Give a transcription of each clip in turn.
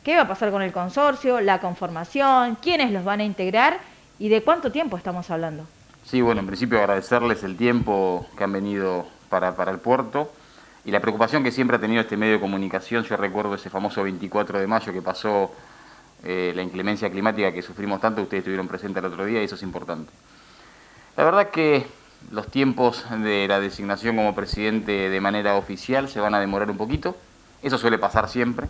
¿Qué va a pasar con el consorcio, la conformación, quiénes los van a integrar y de cuánto tiempo estamos hablando? Sí, bueno, en principio agradecerles el tiempo que han venido para el puerto y la preocupación que siempre ha tenido este medio de comunicación. Yo recuerdo ese famoso 24 de mayo que pasó, la inclemencia climática que sufrimos tanto, ustedes estuvieron presentes el otro día y eso es importante. La verdad que los tiempos de la designación como presidente de manera oficial se van a demorar un poquito, eso suele pasar siempre,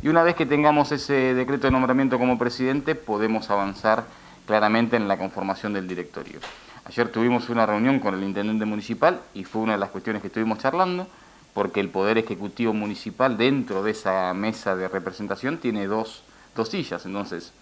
y una vez que tengamos ese decreto de nombramiento como presidente podemos avanzar claramente en la conformación del directorio. Ayer tuvimos una reunión con el intendente municipal y fue una de las cuestiones que estuvimos charlando, porque el Poder Ejecutivo Municipal dentro de esa mesa de representación tiene dos sillas, entonces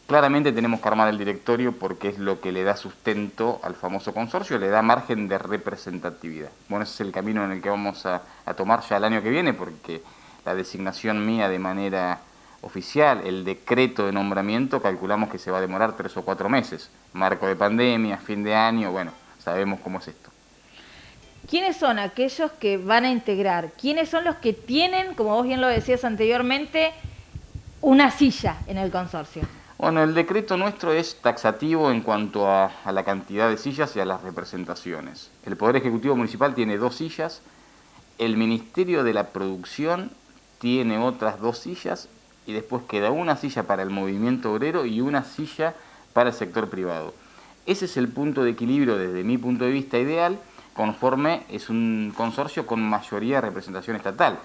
claramente tenemos que armar el directorio porque es lo que le da sustento al famoso consorcio, le da margen de representatividad. Bueno, ese es el camino en el que vamos a tomar ya el año que viene, porque la designación mía de manera oficial, el decreto de nombramiento, calculamos que se va a demorar 3 o 4 meses. Marco de pandemia, fin de año, bueno, sabemos cómo es esto. ¿Quiénes son aquellos que van a integrar? ¿Quiénes son los que tienen, como vos bien lo decías anteriormente, una silla en el consorcio? Bueno, el decreto nuestro es taxativo en cuanto a la cantidad de sillas y a las representaciones. El Poder Ejecutivo Municipal tiene 2 sillas, el Ministerio de la Producción tiene otras 2 sillas y después queda una silla para el movimiento obrero y una silla para el sector privado. Ese es el punto de equilibrio desde mi punto de vista ideal, conforme es un consorcio con mayoría de representación estatal.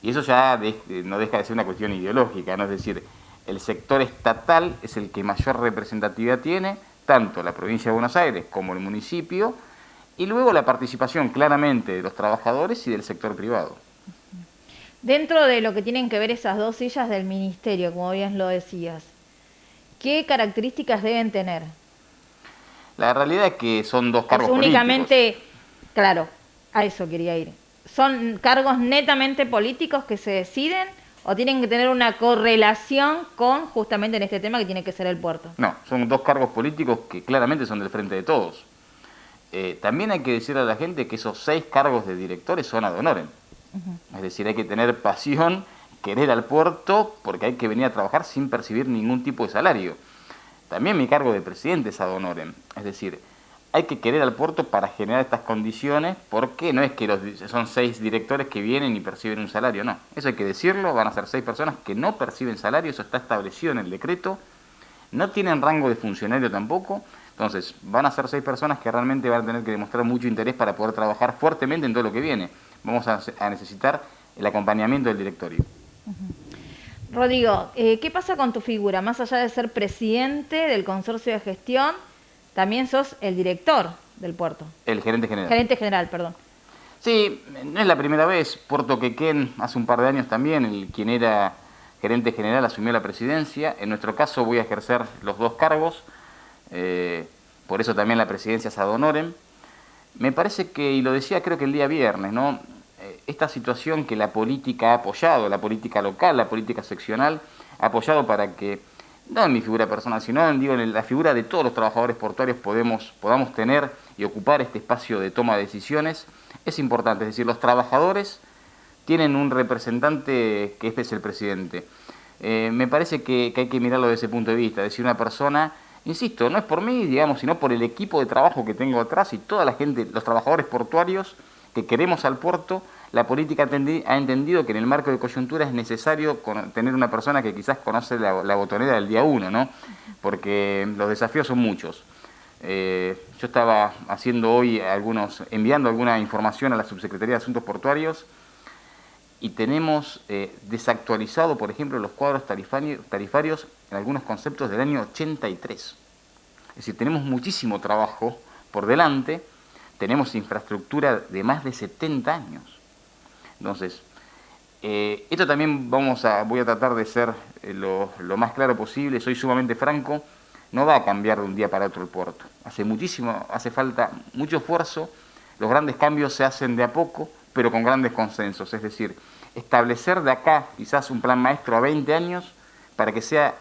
Y eso ya no deja de ser una cuestión ideológica, ¿no? Es decir, el sector estatal es el que mayor representatividad tiene, tanto la provincia de Buenos Aires como el municipio, y luego la participación claramente de los trabajadores y del sector privado. Dentro de lo que tienen que ver esas 2 sillas del ministerio, como bien lo decías, ¿qué características deben tener? La realidad es que son 2 ¿Es cargos políticos. únicamente, claro, a eso quería ir, son cargos netamente políticos que se deciden o tienen que tener una correlación con justamente en este tema que tiene que ser el puerto? No, son 2 cargos políticos que claramente son del frente de todos. También hay que decirle a la gente que esos 6 cargos de directores son ad honorem. Es decir, hay que tener pasión, querer al puerto, porque hay que venir a trabajar sin percibir ningún tipo de salario. También mi cargo de presidente es ad honorem. Es decir, hay que querer al puerto para generar estas condiciones, porque no es que son 6 directores que vienen y perciben un salario, no. Eso hay que decirlo, van a ser 6 personas que no perciben salario, eso está establecido en el decreto, no tienen rango de funcionario tampoco, entonces van a ser 6 personas que realmente van a tener que demostrar mucho interés para poder trabajar fuertemente en todo lo que viene. Vamos a necesitar el acompañamiento del directorio. Rodrigo, ¿qué pasa con tu figura? Más allá de ser presidente del consorcio de gestión, también sos el director del puerto. El gerente general. Gerente general, perdón. Sí, no es la primera vez. Puerto Quequén hace un par de años también, quien era gerente general asumió la presidencia. En nuestro caso voy a ejercer los 2 cargos, por eso también la presidencia es ad honorem. Me parece que, y lo decía creo que el día viernes, ¿no? Esta situación que la política ha apoyado, la política local, la política seccional, ha apoyado para que, no en mi figura personal, sino en la figura de todos los trabajadores portuarios podamos tener y ocupar este espacio de toma de decisiones, es importante. Es decir, los trabajadores tienen un representante que es el presidente. Me parece que hay que mirarlo desde ese punto de vista, es decir, una persona, insisto, no es por mí, digamos, sino por el equipo de trabajo que tengo atrás y toda la gente, los trabajadores portuarios que queremos al puerto. La política ha entendido que en el marco de coyuntura es necesario tener una persona que quizás conoce la botonera del día 1, ¿no? Porque los desafíos son muchos. Yo estaba haciendo hoy enviando alguna información a la Subsecretaría de Asuntos Portuarios y tenemos desactualizado, por ejemplo, los cuadros tarifarios en algunos conceptos del año 83. Es decir, tenemos muchísimo trabajo por delante, tenemos infraestructura de más de 70 años. Entonces, esto también voy a tratar de ser lo más claro posible, soy sumamente franco, no va a cambiar de un día para otro el puerto. Hace falta mucho esfuerzo, los grandes cambios se hacen de a poco, pero con grandes consensos, es decir, establecer de acá quizás un plan maestro a 20 años para que sea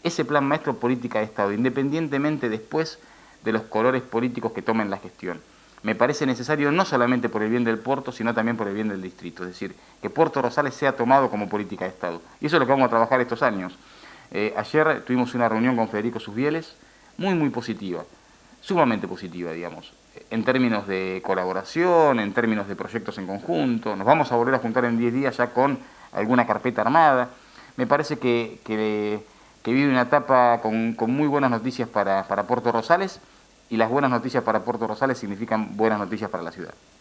ese plan maestro política de Estado, independientemente después de los colores políticos que tomen la gestión. me parece necesario no solamente por el bien del puerto, sino también por el bien del distrito. Es decir, que Puerto Rosales sea tomado como política de Estado. Y eso es lo que vamos a trabajar estos años. Ayer tuvimos una reunión con Federico Susbieles, muy positiva, sumamente positiva, digamos, en términos de colaboración, en términos de proyectos en conjunto. Nos vamos a volver a juntar en 10 días ya con alguna carpeta armada. Me parece que vive una etapa con muy buenas noticias para Puerto Rosales, y las buenas noticias para Puerto Rosales significan buenas noticias para la ciudad.